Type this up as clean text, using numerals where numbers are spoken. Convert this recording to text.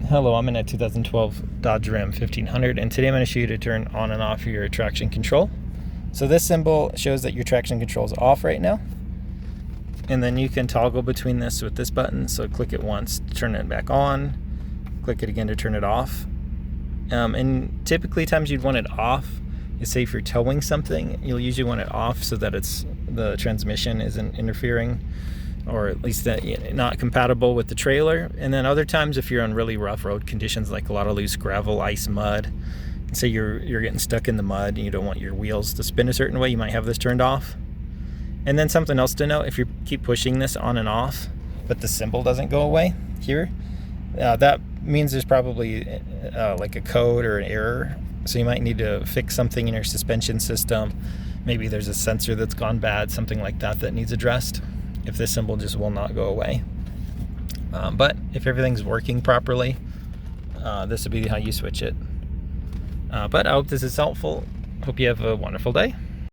Hello, I'm in a 2012 Dodge Ram 1500, and today I'm going to show you to turn on and off your traction control. So this symbol shows that your traction control is off right now, and then you can toggle between this with this button. So click it once to turn it back on, click it again to turn it off. And typically times you'd want it off is, say if you're towing something, you'll usually want it off so that the transmission isn't interfering, or at least that not compatible with the trailer. And then other times, if you're on really rough road conditions, like a lot of loose gravel, ice, mud, and say you're getting stuck in the mud and you don't want your wheels to spin a certain way, you might have this turned off. And then something else to note: if you keep pushing this on and off, but the symbol doesn't go away here, that means there's probably like a code or an error. So you might need to fix something in your suspension system. Maybe there's a sensor that's gone bad, something like that needs addressed, if this symbol just will not go away. But if everything's working properly, this would be how you switch it. But I hope this is helpful. Hope you have a wonderful day.